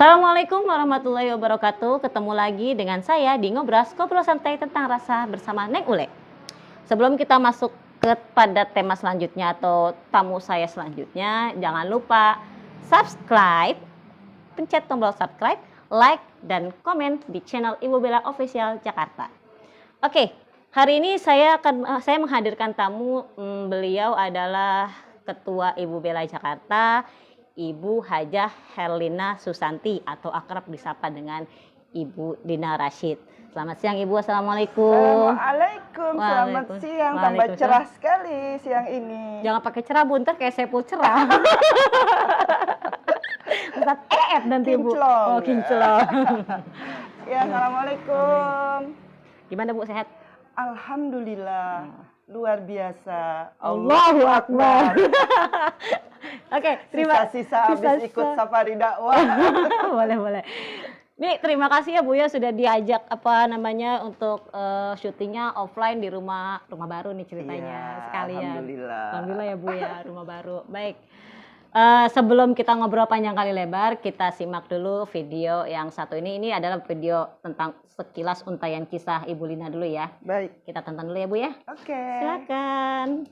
Assalamualaikum warahmatullahi wabarakatuh. Ketemu lagi dengan saya di Ngobras, ngobrol santai tentang rasa bersama Neng Ule. Sebelum kita masuk kepada tema selanjutnya atau tamu saya selanjutnya, jangan lupa subscribe, pencet tombol subscribe, like, dan komen di channel Ibu Bella Official Jakarta. Oke, hari ini saya menghadirkan tamu. Beliau adalah Ketua Ibu Bella Jakarta, Ibu Hajah Herlina Susanti atau akrab disapa dengan Ibu Dina Rashid. Selamat siang Ibu, Assalamualaikum. Assalamualaikum, selamat siang, tambah cerah sekali siang ini. Jangan pakai cerah bunter kayak Saiful cerah. Ustaz nanti Bu. Oh, kinclong. Ya, Assalamualaikum. Gimana Bu, sehat? Alhamdulillah, luar biasa. Allahu Akbar. Oke, sisa habis ikut safari dakwah. Boleh. Nih, terima kasih ya Bu ya sudah diajak untuk syutingnya offline di rumah baru nih ceritanya sekalian. Alhamdulillah ya Bu ya, rumah baru. Baik. Sebelum kita ngobrol panjang kali lebar, kita simak dulu video yang satu ini. Ini adalah video tentang sekilas untaian kisah Ibu Lina dulu ya. Baik. Kita tonton dulu ya Bu ya. Oke. Silakan.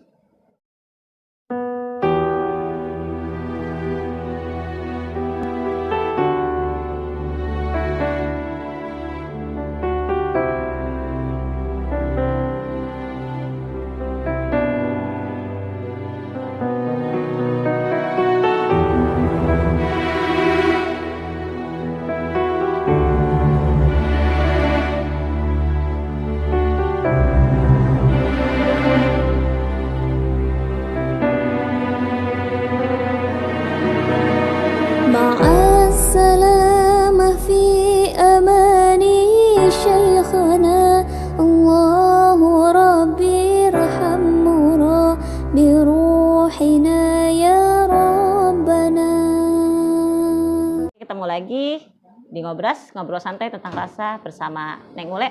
Ketemu lagi di Ngobras, ngobrol santai tentang rasa bersama Neng Ule.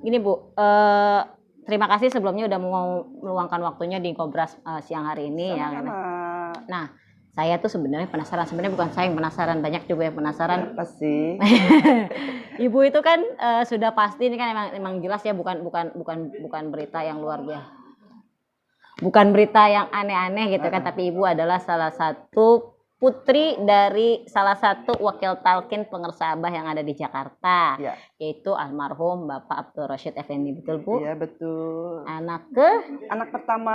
Gini Bu, terima kasih sebelumnya udah mau meluangkan waktunya di Ngobras siang hari ini. Sama-sama. Ya. Nah, saya tuh sebenarnya penasaran. Sebenarnya bukan saya yang penasaran, banyak juga yang penasaran. Apa sih? Ibu itu kan sudah pasti ini kan emang jelas ya, bukan berita yang luar biasa. Bukan berita yang aneh-aneh gitu kan, tapi Ibu adalah salah satu putri dari salah satu wakil talkin pengersa Abah yang ada di Jakarta, ya. Yaitu almarhum Bapak Abdul Rashid Effendi, betul Bu? Iya betul. Anak pertama.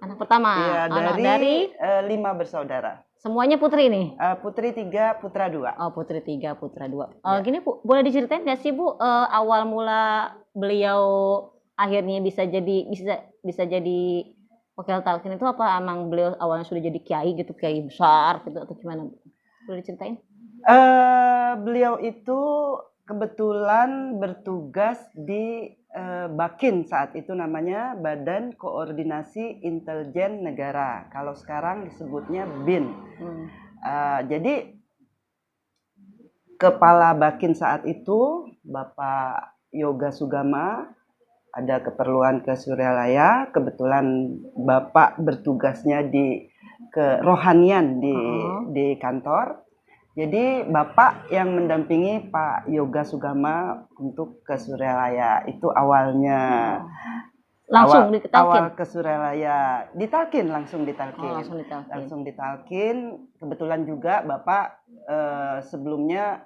Iya, dari 5 bersaudara. Semuanya putri nih? Putri 3, putra 2. Oh, putri 3, putra 2. Ya. Gini Bu, boleh diceritain nggak sih Bu awal mula beliau akhirnya bisa jadi wakil talkin itu, apa emang beliau awalnya sudah jadi kiai gitu, kiai besar gitu, atau gimana Bu? Boleh diceritain? Beliau itu kebetulan bertugas di Bakin saat itu, namanya Badan Koordinasi Intelijen Negara. Kalau sekarang disebutnya BIN. Jadi kepala Bakin saat itu Bapak Yoga Sugama ada keperluan ke Suryalaya, kebetulan Bapak bertugasnya di kerohanian di kantor. Jadi Bapak yang mendampingi Pak Yoga Sugama untuk ke Suryalaya. Itu awalnya. Langsung ditalkin? Awal ke Suryalaya, langsung ditalkin. Kebetulan juga Bapak sebelumnya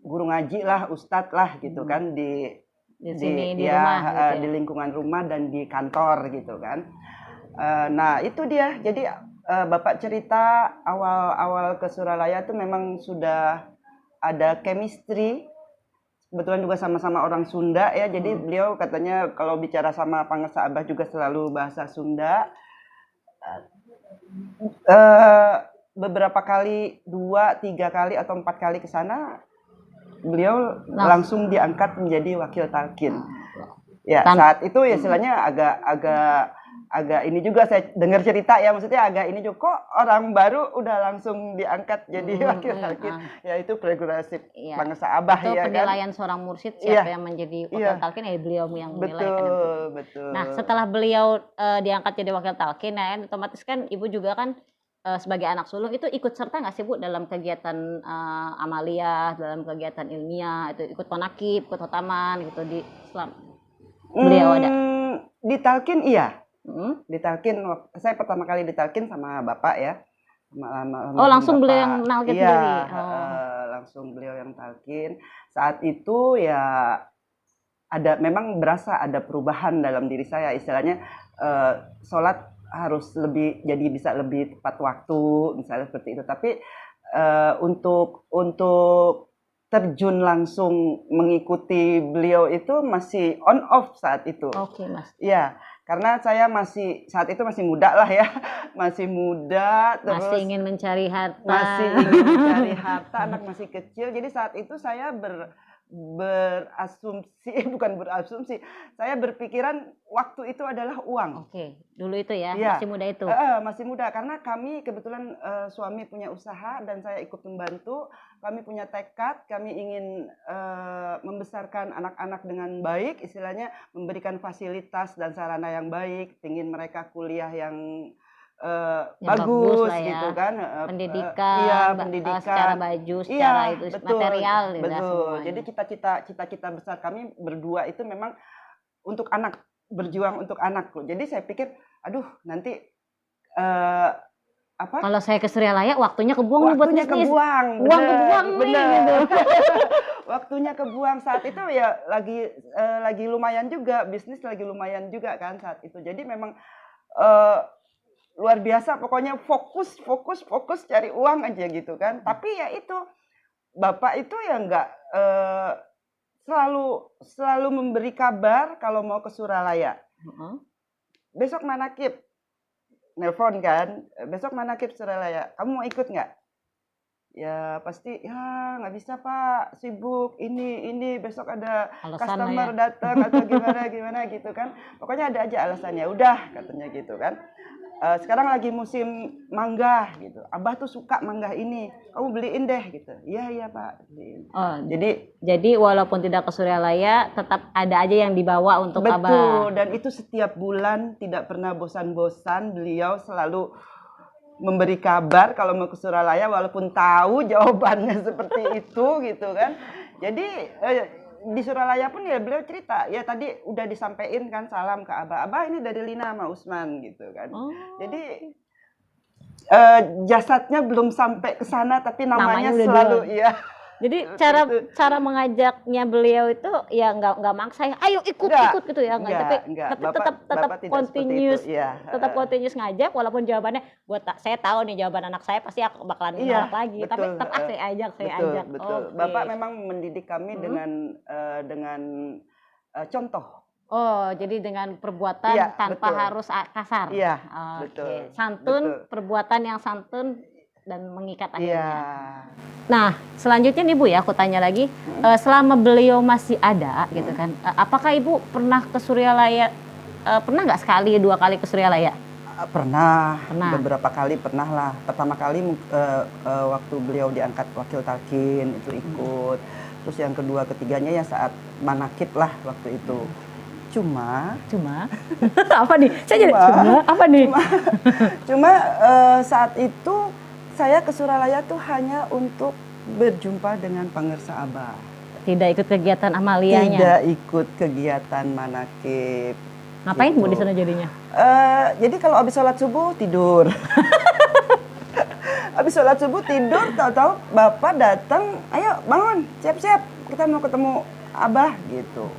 guru ngaji lah, ustadz lah gitu kan di sini, di rumah gitu ya? Di lingkungan rumah dan di kantor gitu kan. Nah itu dia, jadi Bapak cerita awal ke Suryalaya itu memang sudah ada chemistry, kebetulan juga sama-sama orang Sunda ya, jadi beliau katanya kalau bicara sama pengersa Abah juga selalu bahasa Sunda. Beberapa kali, 2, 3 kali atau 4 kali ke sana, beliau langsung diangkat menjadi wakil talkin. Ya, saat itu ya istilahnya agak ini juga saya dengar cerita ya, maksudnya agak ini juga, kok orang baru udah langsung diangkat jadi wakil talkin. Ya itu regulasi bangsa Abah itu ya kan. Penilaian seorang mursyid siapa yang menjadi wakil talkin, beliau yang menilai. Betul. Nah, setelah beliau diangkat jadi wakil talkin, nah otomatis kan Ibu juga kan sebagai anak sulung itu ikut serta nggak sih Bu dalam kegiatan amaliyah, dalam kegiatan ilmiah, itu ikut manakib, ikut khotaman gitu di Islam? Beliau ada? Ditalkin iya. Ditalkin, saya pertama kali ditalkin sama bapak ya. Langsung beliau yang nalkin sendiri? Langsung beliau yang talkin. Saat itu ya memang berasa ada perubahan dalam diri saya, istilahnya sholat harus jadi bisa lebih tepat waktu misalnya seperti itu. Tapi untuk terjun langsung mengikuti beliau itu masih on off saat itu. Oke, Mas. Ya, karena saya saat itu masih muda lah ya, masih muda, terus masih ingin mencari harta. Anak masih kecil. Jadi saat itu saya bukan berasumsi, saya berpikiran waktu itu adalah uang. Oke, dulu itu ya, masih muda itu. Masih muda, karena kami kebetulan suami punya usaha dan saya ikut membantu. Kami punya tekad, kami ingin membesarkan anak-anak dengan baik, istilahnya memberikan fasilitas dan sarana yang baik, ingin mereka kuliah yang bagus ya. Gitu kan, pendidikan, pendidikan secara baju, secara itu betul, material, betul. Jadi cita-cita besar kami berdua itu memang untuk anak, berjuang untuk anakku. Jadi saya pikir, aduh nanti kalau saya ke Suryalaya waktunya kebuang buat bisnis. Uang kebuang nih gitu. Waktunya kebuang saat itu ya lagi lumayan juga, bisnis lagi lumayan juga kan saat itu. Jadi memang luar biasa, pokoknya fokus cari uang aja gitu kan. Tapi ya itu bapak itu ya nggak selalu memberi kabar kalau mau ke Suryalaya. Besok manakib, nelpon kan, besok manakib Suryalaya, kamu mau ikut nggak? Ya pasti ya nggak bisa Pak, sibuk ini besok ada customer datang atau gimana gitu kan. Pokoknya ada aja alasannya. Udah katanya gitu kan. Sekarang lagi musim mangga gitu. Abah tuh suka mangga ini, kamu beliin deh gitu. Iya Pak, beliin. Jadi walaupun tidak ke Suryalaya, tetap ada aja yang dibawa untuk Abah. Betul, dan itu setiap bulan tidak pernah bosan-bosan, beliau selalu memberi kabar kalau mau ke Suryalaya walaupun tahu jawabannya seperti itu gitu kan. Jadi di Suryalaya pun ya beliau cerita, ya tadi udah disampaikan kan salam ke Abah. Abah ini dari Lina sama Usman gitu kan. Jadi jasadnya belum sampai ke sana tapi namanya selalu ya. Jadi cara mengajaknya beliau itu ya nggak maksa, ayo ikut gitu ya, tapi tetap continuous, tetap continuous ngajak walaupun jawabannya saya tahu nih jawaban anak saya pasti aku bakalan nolak lagi, betul, tapi tetap saya ajak. Betul. Bapak memang mendidik kami dengan contoh. Jadi dengan perbuatan tanpa harus kasar. Iya, betul. Santun, perbuatan yang santun dan mengikat akhirnya. Nah, selanjutnya nih Bu ya, aku tanya lagi, selama beliau masih ada gitu kan, apakah Ibu pernah ke Suryalaya? Pernah nggak sekali, 2 kali ke Suryalaya? Pernah. Beberapa kali pernah lah. Pertama kali waktu beliau diangkat wakil talkin itu ikut. Terus yang kedua, ketiganya ya saat manakib lah waktu itu. Cuma apa nih? Cuma saat itu saya ke Suryalaya tuh hanya untuk berjumpa dengan pangersa Abah. Tidak ikut kegiatan amaliyahnya? Tidak ikut kegiatan manakib. Ngapain Bu di sana jadinya? Jadi kalau habis sholat subuh tidur. Habis sholat subuh tidur, tahu-tahu Bapak datang, ayo bangun, siap-siap, kita mau ketemu Abah gitu.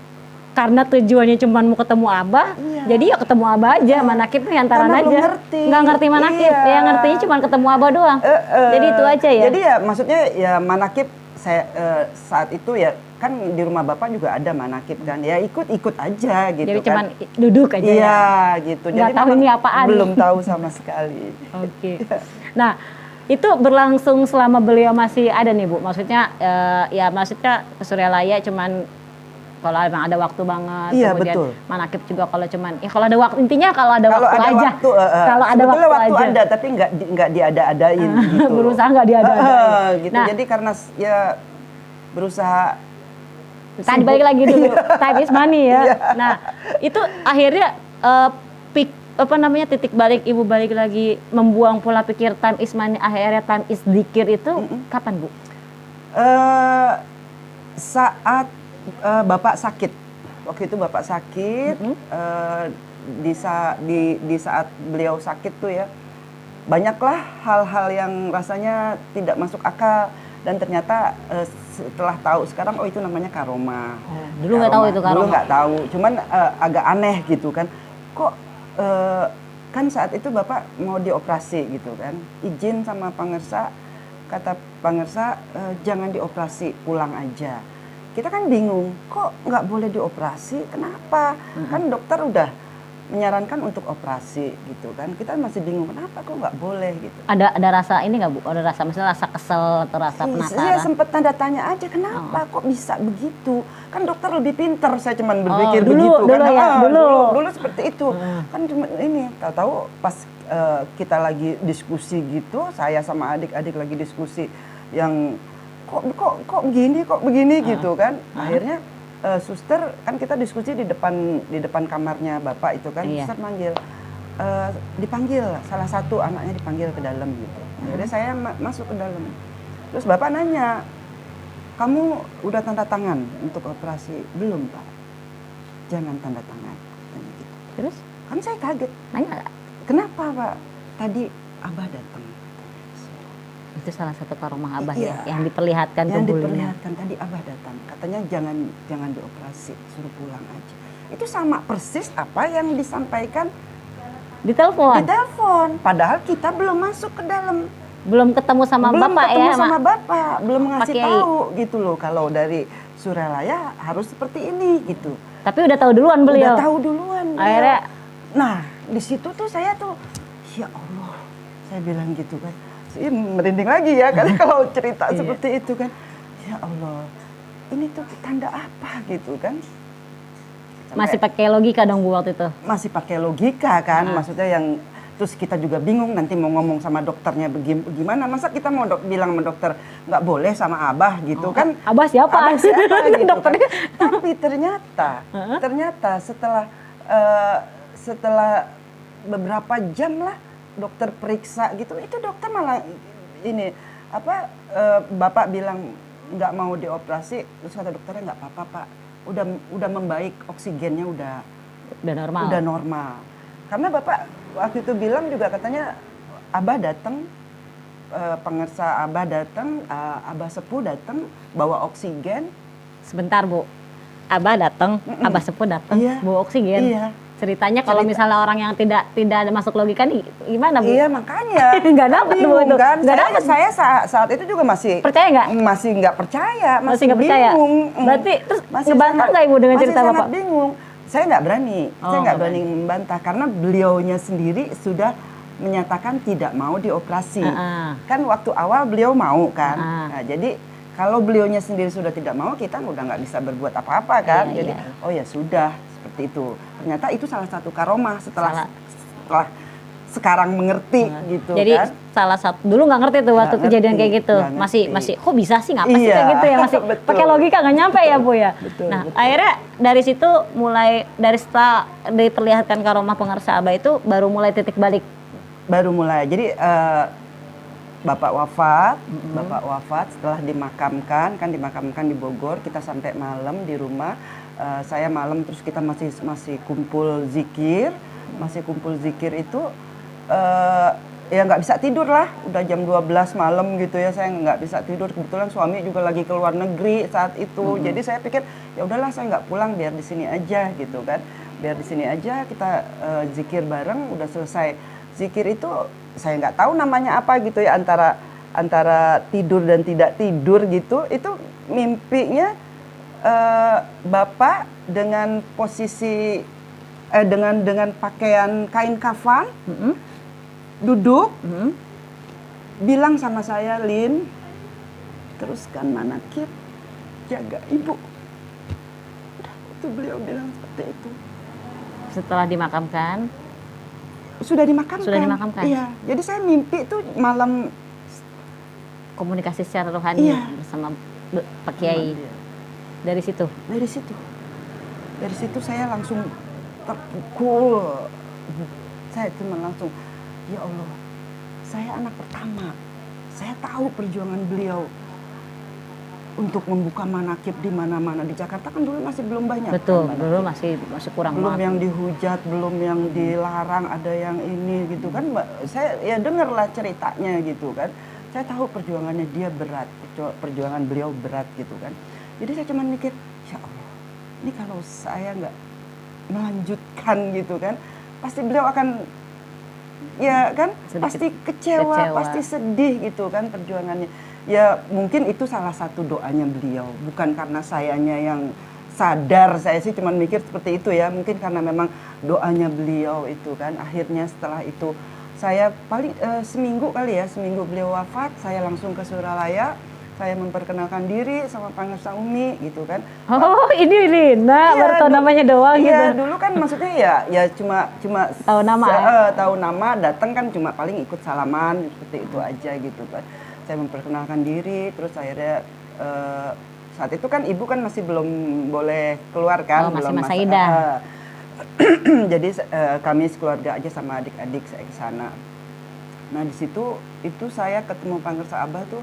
Karena tujuannya cuma mau ketemu Abah, jadi ya ketemu Abah aja, manakib nih antaran aja. Nggak ngerti manakib, ya ngertinya cuma ketemu Abah doang. Jadi itu aja ya. Jadi ya maksudnya ya manakib saya saat itu ya kan di rumah Bapak juga ada manakib kan, ya ikut aja gitu. Jadi kan. Cuman duduk aja. Iya gitu. Nggak jadi tahu ini apaan. Belum tahu sama sekali. Oke. Nah, itu berlangsung selama beliau masih ada nih Bu. Maksudnya maksudnya ke Suryalaya cuman kalau emang ada waktu banget, kemudian betul. Manakib juga kalau cuman kalau ada waktu, intinya kalau ada waktu aja. Kalau ada waktu aja. Ada tapi nggak diada-adain gitu. Berusaha nggak diada-adain. Gitu. Nah, jadi karena ya berusaha. Tadi balik lagi dulu, time is money ya. Nah, itu akhirnya apa namanya titik balik ibu balik lagi membuang pola pikir time is money akhirnya time is dzikir itu kapan Bu? Saat Bapak sakit. Waktu itu Bapak sakit, di saat beliau sakit tuh ya, banyaklah hal-hal yang rasanya tidak masuk akal, dan ternyata setelah tahu sekarang, oh itu namanya karoma. Dulu nggak tahu itu karoma. Dulu nggak tahu, cuman agak aneh gitu kan. Kok kan saat itu Bapak mau dioperasi gitu kan, izin sama pangersa, kata pangersa jangan dioperasi, pulang aja. Kita kan bingung, kok nggak boleh dioperasi, kenapa? Kan dokter udah menyarankan untuk operasi gitu kan, kita masih bingung kenapa kok nggak boleh gitu. Ada rasa ini nggak Bu? Ada rasa misalnya rasa kesel atau rasa penasaran? Saya sempet tanda tanya aja kenapa kok bisa begitu, kan dokter lebih pinter, saya cuman berpikir begitu dulu kan. ya, Dulu seperti itu kan, cuma ini tahu-tahu pas kita lagi diskusi gitu, saya sama adik-adik lagi diskusi yang kok begini gitu kan. Akhirnya suster kan kita diskusi di depan kamarnya Bapak itu kan, suster manggil, dipanggil salah satu anaknya dipanggil ke dalam gitu. Jadi saya masuk ke dalam. Terus Bapak nanya, kamu udah tanda tangan untuk operasi? Belum Pak. Jangan tanda tangan. Gitu. Terus? Kan saya kaget. Nanya nggak? Kenapa Pak? Tadi Abah datang. Itu salah satu karomah Abah ya, yang diperlihatkan ke bulunya. Yang diperlihatkan tadi Abah datang, katanya jangan dioperasi, suruh pulang aja. Itu sama persis apa yang disampaikan di telepon. Di telepon, padahal kita belum masuk ke dalam. Belum ketemu sama Bapak ya? Belum sama Bapak, belum ngasih tahu gitu loh. Kalau dari Suralaya harus seperti ini gitu. Tapi udah tahu duluan beliau. Udah tahu duluan. Akhirnya, nah di situ tuh saya tuh, ya Allah, saya bilang gitu kan. Merinding lagi ya kan kalau cerita seperti itu kan. Ya Allah, ini tuh tanda apa gitu kan. Masih pakai logika dong Bu waktu itu? Masih pakai logika kan, maksudnya yang terus kita juga bingung nanti mau ngomong sama dokternya gimana. Masa kita mau bilang sama dokter nggak boleh sama Abah gitu kan. Abah siapa? Abah siapa gitu dokternya. Kan. Tapi ternyata setelah beberapa jam lah dokter periksa gitu, itu dokter malah ini Bapak bilang nggak mau dioperasi, terus kata dokternya nggak apa-apa Pak, udah membaik, oksigennya udah normal. Karena Bapak waktu itu bilang juga katanya Abah datang, pangersa Abah datang, Abah Sepuh datang bawa oksigen. Sebentar Bu, Abah datang, Abah Sepuh datang bawa oksigen. Iya. Ceritanya kalau misalnya orang yang tidak ada masuk logika nih gimana Bu? Iya makanya nggak dapat Bu itu. Kan? Saya saat itu juga masih percaya nggak? Masih nggak percaya, masih nggak percaya. Berarti terus ngebantah nggak Ibu dengan cerita Bapak? Masih bingung. Saya nggak berani, saya nggak berani membantah karena beliaunya sendiri sudah menyatakan tidak mau dioperasi. Kan waktu awal beliau mau kan. Nah, jadi kalau beliaunya sendiri sudah tidak mau, kita udah nggak bisa berbuat apa-apa kan. Jadi oh ya sudah. Seperti itu. Ternyata itu salah satu karomah setelah sekarang mengerti gitu. Jadi kan. salah satu dulu nggak ngerti tuh waktu kejadian kayak gitu. Masih kok bisa sih ngapa sih kayak gitu ya, masih pakai logika nggak nyampe ya Bu ya. Betul. Akhirnya dari situ mulai setelah diperlihatkan karomah pengersa Abah itu baru mulai titik balik. Baru mulai. Jadi Bapak wafat setelah dimakamkan di Bogor, kita sampai malam di rumah. Saya malam terus kita masih kumpul zikir itu ya nggak bisa tidur lah, udah jam 12 malam gitu ya, saya nggak bisa tidur, kebetulan suami juga lagi ke luar negeri saat itu. Jadi saya pikir ya udahlah saya nggak pulang, biar di sini aja gitu kan, biar di sini aja kita zikir bareng. Udah selesai zikir itu saya nggak tahu namanya apa gitu ya, antara tidur dan tidak tidur gitu. Itu mimpinya Bapak dengan posisi dengan pakaian kain kafan, duduk, bilang sama saya, Lin, teruskan manakib, jaga ibu. Itu beliau bilang seperti itu. Setelah dimakamkan? Sudah dimakamkan. Sudah dimakamkan. Iya. Jadi saya mimpi itu malam komunikasi secara rohani bersama Pak Kiai. Dari situ. Dari situ saya langsung terpukul saya cuma langsung, ya Allah, saya anak pertama, saya tahu perjuangan beliau untuk membuka manakib di mana-mana. Di Jakarta kan dulu masih belum banyak. Betul, kan, dulu masih kurang belum banget. yang dihujat, belum yang dilarang, ada yang ini gitu kan. Saya ya dengarlah ceritanya gitu kan. Saya tahu perjuangannya dia berat, perjuangan beliau berat gitu kan. Jadi saya cuma mikir, ya Allah, ini kalau saya nggak melanjutkan gitu kan, pasti beliau akan, ya kan, pasti kecewa, pasti sedih gitu kan perjuangannya. Ya mungkin itu salah satu doanya beliau, bukan karena sayanya yang sadar, saya sih cuma mikir seperti itu ya, mungkin karena memang doanya beliau itu kan. Akhirnya setelah itu saya paling seminggu beliau wafat, saya langsung ke Suralaya, saya memperkenalkan diri sama Pangersa Umi gitu kan. Oh ini Lina, baru tahu namanya doang gitu. Iya dulu kan maksudnya ya cuma tahu nama, tahu nama, datang kan cuma paling ikut salaman seperti itu aja gitu kan. Saya memperkenalkan diri, terus akhirnya saat itu kan ibu kan masih belum boleh keluar kan, masih belum masa idah. Jadi kami sekeluarga aja sama adik-adik saya ke sana. Nah di situ itu saya ketemu Pangersa Abah tuh,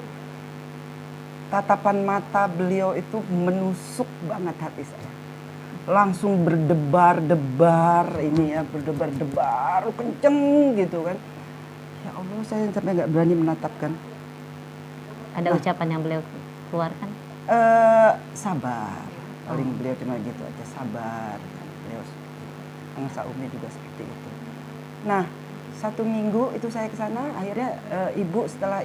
tatapan mata beliau itu menusuk banget hati saya. Langsung berdebar-debar ini ya, berdebar-debar kenceng gitu kan. Ya Allah, saya sampai nggak berani menatapkan. Ada ucapan yang beliau keluarkan? Sabar, paling beliau cuma gitu aja, sabar. Beliau Pangersa Umi juga seperti itu. Nah, 1 minggu itu saya ke sana, akhirnya ibu setelah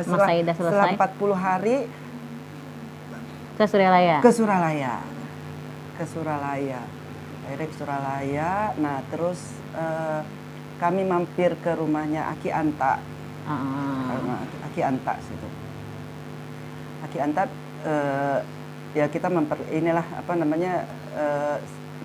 setelah 40 hari ke Suralaya. Ke Suralaya. Akhirnya ke Suralaya. Nah, terus kami mampir ke rumahnya Aki Anta. Aki Anta situ. Aki Anta ya kita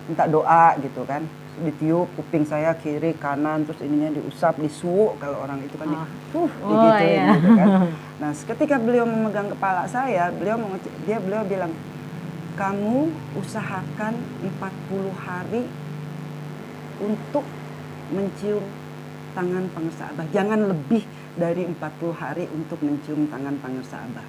minta doa gitu kan. Ditiup kuping saya kiri kanan, terus ininya diusap, disuuk kalau orang itu kan digituin gitu kan. Nah, ketika beliau memegang kepala saya, beliau bilang, kamu usahakan 40 hari untuk mencium tangan Pangersa Abah. Jangan lebih dari 40 hari untuk mencium tangan Pangersa Abah.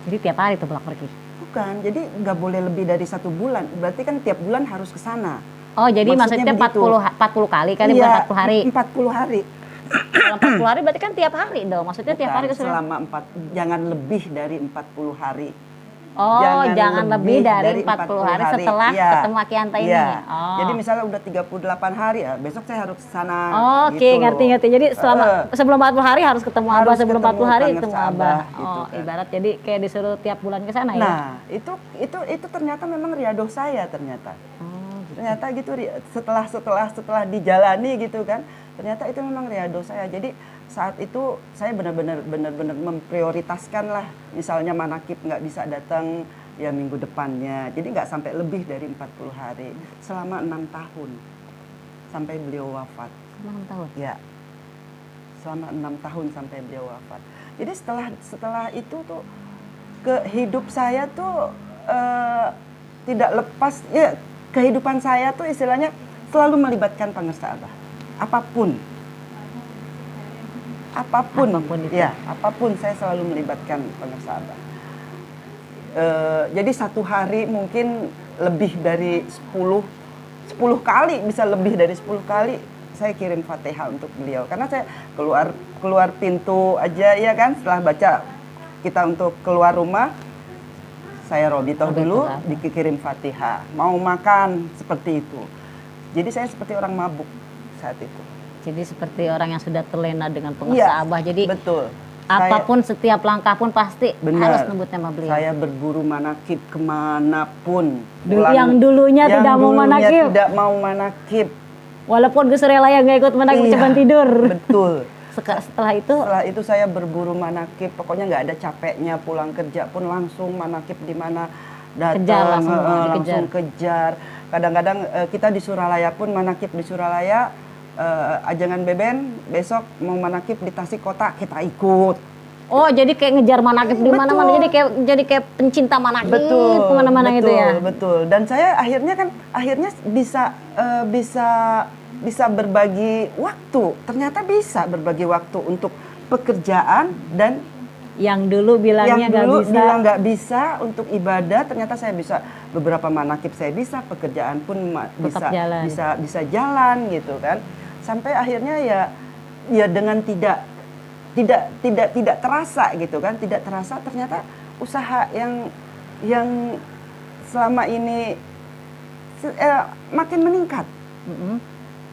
Jadi tiap hari tuh bolak pergi? Bukan, jadi nggak boleh lebih dari 1 bulan. Berarti kan tiap bulan harus ke sana. Oh, jadi maksudnya 40 kali kali bukan 40 hari? 40 hari. Kalau 40 hari berarti kan tiap hari dong. Maksudnya Bukan, tiap hari ke selama jangan lebih dari 40 hari. Oh, jangan lebih dari 40 hari setelah ketemu Aki Anta ini. Oh. Jadi misalnya udah 38 hari ya, besok saya harus ke sana. Oh, oke, ngerti. Jadi sebelum 40 hari harus ketemu Abah, sebelum 40 hari ketemu Abah. Gitu kan. Ibarat jadi kayak disuruh tiap bulan ke sana ya. Nah, itu ternyata memang riadoh saya ternyata. Ternyata gitu, setelah dijalani gitu kan, ternyata itu memang riadoh saya. Jadi saat itu saya benar-benar memprioritaskan lah, misalnya manakib nggak bisa datang ya minggu depannya, jadi nggak sampai lebih dari 40 hari selama 6 tahun sampai beliau wafat. 6 tahun? Ya, selama 6 tahun sampai beliau wafat. Jadi setelah itu tuh hidup saya tuh tidak lepas ya. Kehidupan saya tuh istilahnya selalu melibatkan Pangersa Abah. Apapun itu. Ya, apapun saya selalu melibatkan Pangersa Abah. Jadi 1 hari mungkin lebih dari 10 kali, bisa lebih dari 10 kali saya kirim Fatihah untuk beliau. Karena saya keluar pintu aja ya kan, setelah baca kita untuk keluar rumah, saya robitoh dulu, dikirim Fatihah. Mau makan seperti itu. Jadi saya seperti orang mabuk saat itu. Jadi seperti orang yang sudah terlena dengan Pangersa Abah. Jadi betul. Apapun setiap langkah pun pasti harus nembut nama beliau. Saya berburu manakib kemanapun. Yang dulunya tidak mau manakib. Walaupun Gus Suralaya nggak ikut manakib, cuma tidur. Betul. Setelah itu saya berburu manakib, pokoknya nggak ada capeknya, pulang kerja pun langsung manakib di mana datang, langsung kejar. Kadang-kadang kita di Suralaya pun manakib di Suralaya, ajangan beben besok mau manakib di Tasik Kota, kita ikut. Oh, jadi kayak ngejar manakib di mana-mana, jadi kayak pencinta manakib kemana-mana gitu ya. Betul. Dan saya akhirnya bisa bisa berbagi waktu. Ternyata bisa berbagi waktu untuk pekerjaan dan Yang dulu bilangnya yang nggak dulu bisa. bilang nggak bisa untuk ibadah, ternyata saya bisa. Beberapa manakib saya bisa, pekerjaan pun Tetap jalan. bisa jalan gitu kan. Sampai akhirnya ya dengan tidak terasa gitu kan, tidak terasa ternyata usaha yang selama ini makin meningkat.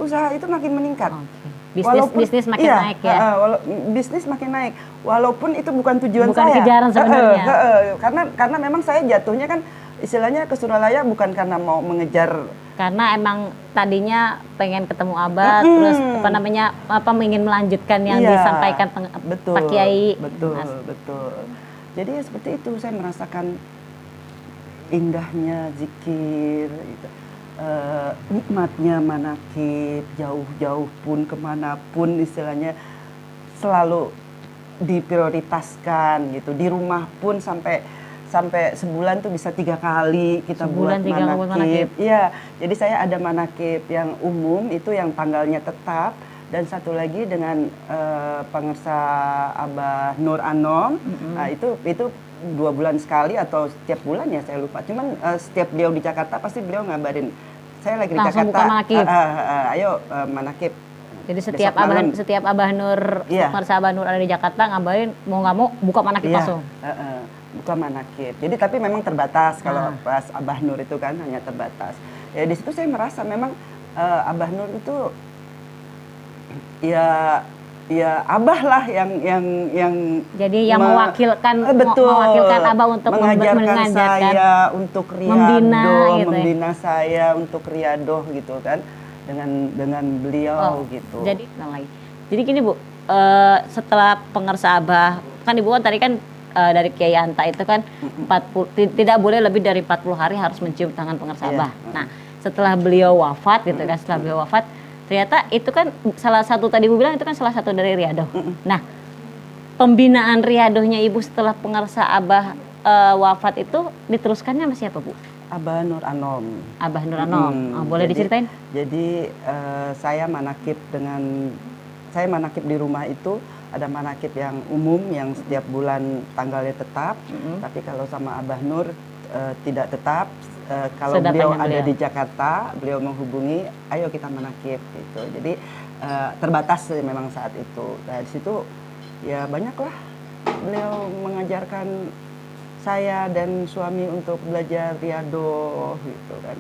Usaha itu makin meningkat. Bisnis makin naik ya. Bisnis makin naik. Walaupun itu bukan tujuan bukan saya. kejaran sebenarnya. Karena memang saya jatuhnya kan istilahnya ke Suralaya bukan karena mau mengejar. Karena emang tadinya pengen ketemu Abah, terus ingin melanjutkan yang disampaikan Pak Kiai. Betul. Jadi ya seperti itu, saya merasakan indahnya zikir, gitu. Nikmatnya manakib, jauh-jauh pun kemanapun istilahnya selalu diprioritaskan gitu. Di rumah pun sampai sebulan tuh bisa 3 kali kita buat manakib. Iya, jadi saya ada manakib yang umum itu yang tanggalnya tetap, dan satu lagi dengan pengersa Abah Nur Anom. Nah, itu 2 bulan sekali atau setiap bulan ya saya lupa. Cuman setiap beliau di Jakarta pasti beliau ngabarin, saya lagi di langsung Jakarta. Buka manakib. Ayo manakib. Jadi setiap Abah Nur, pengersa Abah Nur ada di Jakarta ngabarin mau nggak mau buka manakib langsung. Buka manakib. Jadi tapi memang terbatas kalau pas Abah Nur itu kan hanya terbatas. Ya di situ saya merasa memang Abah Nur itu ya Abah lah yang jadi yang mewakilkan Abah untuk mengajarkan saya untuk riadoh, gitu membina saya untuk riadoh gitu kan dengan beliau gitu. Jadi gini Bu, setelah pengersa Abah kan Ibu kan tadi kan dari Kiai Anta itu kan 40 tidak boleh lebih dari 40 hari harus mencium tangan pengersa Abah. Nah, setelah beliau wafat gitu kan, setelah beliau wafat ternyata itu kan salah satu tadi Ibu bilang itu kan salah satu dari riadoh. Nah, pembinaan riadohnya Ibu setelah pengersa Abah wafat itu diteruskannya sama siapa Bu? Abah Nur Anom. Abah Nur Anom. Boleh diceritain? Jadi saya manakib di rumah itu ada manakib yang umum yang setiap bulan tanggalnya tetap. Tapi kalau sama Abah Nur tidak tetap. Kalau beliau ada di Jakarta, beliau menghubungi, ayo kita manakib gitu. Jadi terbatas memang saat itu. Nah, di situ ya banyaklah beliau mengajarkan saya dan suami untuk belajar riadoh gitu kan.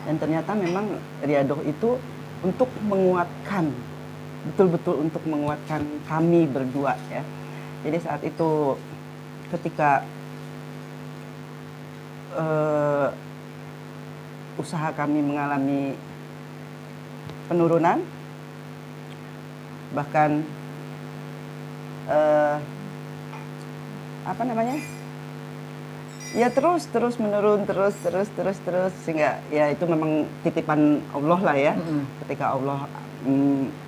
Dan ternyata memang riadoh itu untuk menguatkan, betul-betul untuk menguatkan kami berdua ya. Jadi saat itu ketika usaha kami mengalami penurunan, bahkan ya terus menurun terus sehingga ya itu memang titipan Allah lah ya. Ketika Allah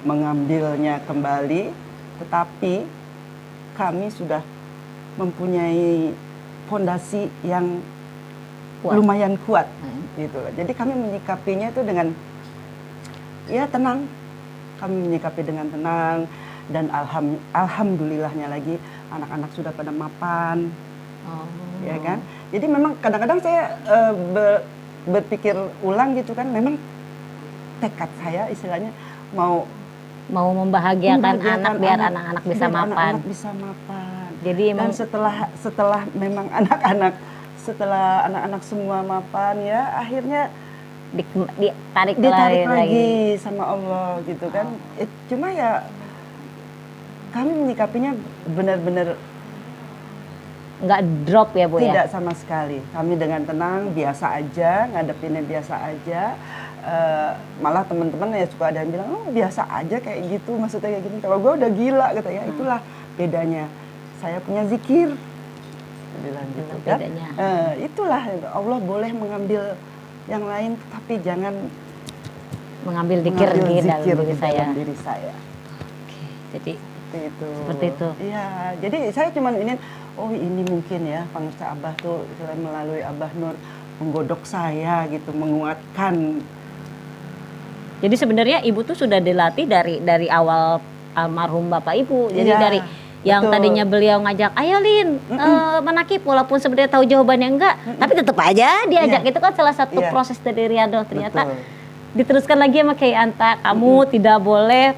mengambilnya kembali, tetapi kami sudah mempunyai fondasi yang lumayan kuat gitu. Jadi kami menyikapinya itu dengan ya tenang. Kami menyikapi dengan tenang dan alhamdulillahnya lagi anak-anak sudah pada mapan. Ya kan? Jadi memang kadang-kadang saya berpikir ulang gitu kan, memang tekad saya istilahnya mau membahagiakan anak biar anak-anak bisa mapan. Anak-anak bisa mapan. Jadi dan setelah memang setelah anak-anak semua mapan ya akhirnya ditarik lagi sama Allah gitu kan. Cuma ya kami menyikapinya benar-benar nggak drop ya Bu ya? Tidak sama sekali. Kami dengan tenang, biasa aja, ngadepinnya biasa aja. Malah teman-teman ya suka ada yang bilang, oh biasa aja kayak gitu, maksudnya kayak gini. Kalau gue udah gila katanya, itulah bedanya. Saya punya zikir. Bilang gitu kan. Itulah Allah boleh mengambil yang lain, tapi jangan mengambil zikir dalam diri saya. Oke, jadi seperti itu. Iya, jadi saya cuma ingin, oh ini mungkin ya pengersa Abah tuh melalui Abah Nur menggodok saya gitu, menguatkan Jadi sebenarnya ibu tuh sudah dilatih dari awal almarhum bapak ibu. Jadi Iya, dari yang betul. tadinya beliau ngajak, ayo Lin, menakib, walaupun sebenarnya tahu jawabannya enggak, tapi tetap aja diajak. Iya. Itu kan salah satu Iya. proses dari Riyadhah. Ternyata Betul. diteruskan lagi sama Kiai Anta, kamu tidak boleh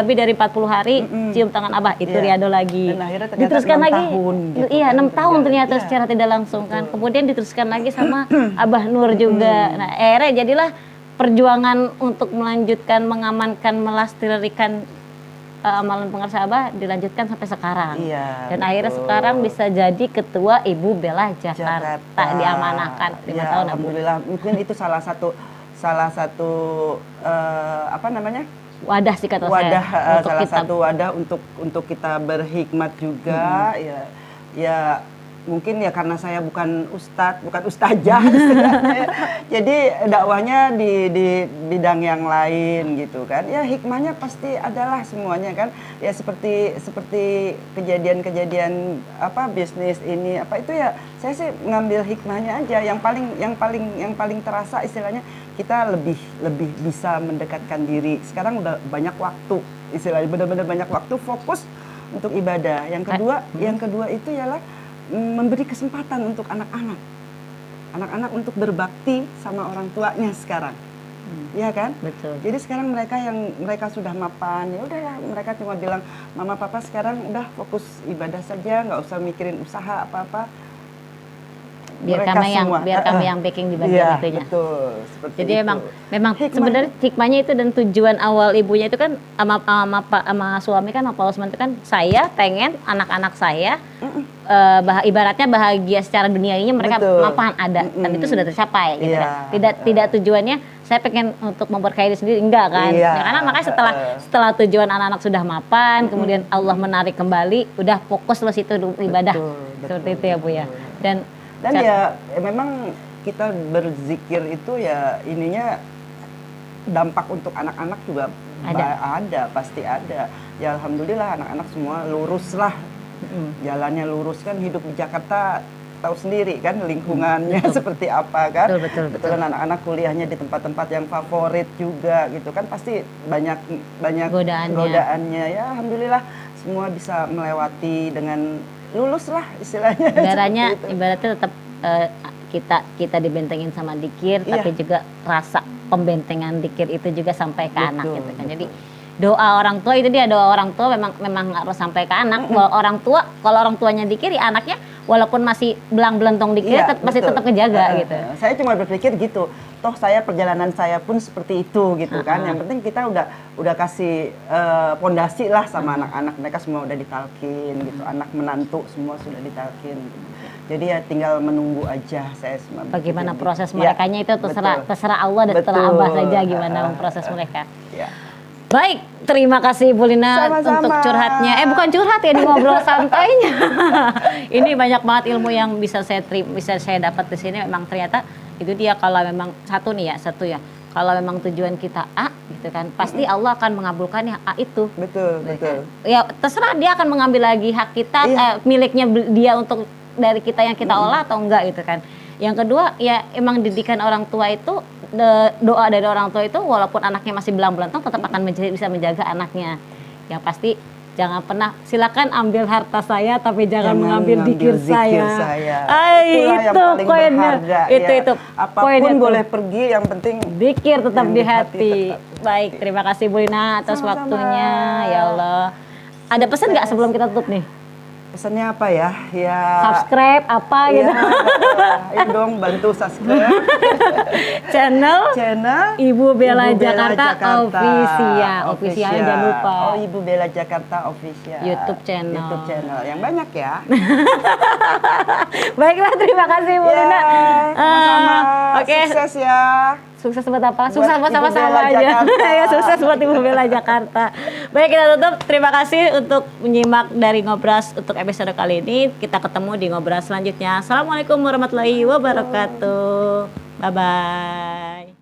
lebih dari 40 hari cium tangan Abah. Itu Iya. Riyadhah lagi. Dan akhirnya ternyata Diteruskan 6 lagi. tahun gitu Iya, kan, 6 tahun berjalan. ternyata Iya. secara tidak langsung kan. Kemudian diteruskan lagi sama Abah Nur juga. Nah, akhirnya jadilah perjuangan untuk melanjutkan, mengamankan, melestarikan amalan pengarsa Abah dilanjutkan sampai sekarang. Iya, Dan akhirnya betul. sekarang bisa jadi ketua Ibu Bela Jakarta, diamanahkan 5 Ya, tahun ya, Bu. alhamdulillah. Mungkin itu salah satu apa namanya? Wadah sih kata Wadah, saya untuk salah kita. satu wadah untuk kita berhikmat juga. Ya mungkin ya karena saya bukan ustadz, bukan ustazah istilahnya. Jadi dakwahnya di bidang yang lain gitu kan. Ya hikmahnya pasti adalah semuanya kan. Ya seperti kejadian-kejadian apa bisnis ini apa itu ya saya sih ngambil hikmahnya aja. Yang paling terasa istilahnya kita lebih bisa mendekatkan diri. Sekarang udah banyak waktu istilahnya, benar-benar banyak waktu fokus untuk ibadah. Yang kedua itu ialah memberi kesempatan untuk anak-anak untuk berbakti sama orang tuanya sekarang, ya kan? Betul. Jadi sekarang mereka sudah mapan, ya udahlah mereka cuma bilang mama papa sekarang udah fokus ibadah saja, nggak usah mikirin usaha apa-apa. Biar Mereka kami yang backing di bagian iya, itunya. betul. Seperti Jadi itu. memang Hikmah. sebenarnya hikmahnya itu dan tujuan awal ibunya itu kan sama suami kan, sama Pak Usman itu kan, saya pengen anak-anak saya ibaratnya bahagia secara duniawinya, mereka Betul. mapan ada, dan itu sudah tercapai gitu Iya. kan. Tidak tujuannya saya pengen untuk memperkaya diri sendiri, enggak kan. Iya. Ya, karena makanya setelah tujuan anak-anak sudah mapan, kemudian Allah menarik kembali, udah fokus lo situ ibadah. Betul, Seperti itu ya Bu ya. Dan ya memang kita berzikir itu ya ininya dampak untuk anak-anak juga ada, pasti ada. Ya alhamdulillah anak-anak semua lurus lah, jalannya lurus kan. Hidup di Jakarta tahu sendiri kan lingkungannya seperti apa kan. Betul. Betulan anak-anak kuliahnya di tempat-tempat yang favorit juga gitu kan, pasti banyak godaannya. Ya alhamdulillah semua bisa melewati dengan lulus lah istilahnya. Ibaratnya tetap kita dibentengin sama dikir, Iya. tapi juga rasa pembentengan dikir itu juga sampai ke anak gitu kan. betul. Jadi doa orang tua itu doa orang tua memang harus sampai ke anak. Kalau orang tuanya dikir, ya anaknya walaupun masih belang-belentong dikir, Iya, masih betul. tetap kejaga gitu. Saya cuma berpikir gitu, toh perjalanan saya pun seperti itu gitu kan. Yang penting kita udah kasih pondasi lah sama anak-anak, mereka semua udah ditalkin gitu, anak menantu semua sudah ditalkin gitu. Jadi ya tinggal menunggu aja saya semua. Bagaimana berpikir proses gitu. merekanya itu terserah Allah dan terserah Abah saja gimana memproses mereka. Ya. Baik, terima kasih Bu Lina Sama-sama. untuk curhatnya. Bukan curhat ya, di ngobrol santainya. Ini banyak banget ilmu yang bisa saya dapat di sini. Memang ternyata itu dia, kalau memang satu ya. Kalau memang tujuan kita A gitu kan, pasti Allah akan mengabulkan yang A itu. Betul. Ya terserah dia akan mengambil lagi hak kita, Iya. miliknya dia untuk dari kita yang kita olah atau enggak gitu kan. Yang kedua ya emang didikan orang tua itu, doa dari orang tua itu walaupun anaknya masih belang-belantang tetap akan bisa menjaga anaknya. Yang pasti jangan pernah, silakan ambil harta saya tapi jangan mengambil zikir saya. Itulah yang Itu paling poinnya. berharga, Itu ya. Apapun poinnya tuh. boleh pergi, yang penting Zikir tetap yang di di hati hati. tetap. Baik, terima kasih Bu Lina atas Sama-sama. waktunya. Ya Allah. Ada pesan nggak sebelum kita tutup nih? pesannya apa ya? Ya Subscribe apa gitu. ya dong, bantu subscribe Channel Ibu Bela Jakarta Official. Officialnya jangan lupa. Oh, Ibu Bela Jakarta Official. YouTube channel. Yang banyak ya. Baiklah, terima kasih Bu Lina. Sama-sama. Oke. Sukses ya. Sukses buat apa? Sukses buat Ibu sama-sama Bela aja. Jakarta. Ya, sukses buat Ibu Bela Jakarta. Baik, kita tutup. Terima kasih untuk menyimak dari Ngobras untuk episode kali ini. Kita ketemu di Ngobras selanjutnya. Assalamualaikum warahmatullahi wabarakatuh. Bye-bye.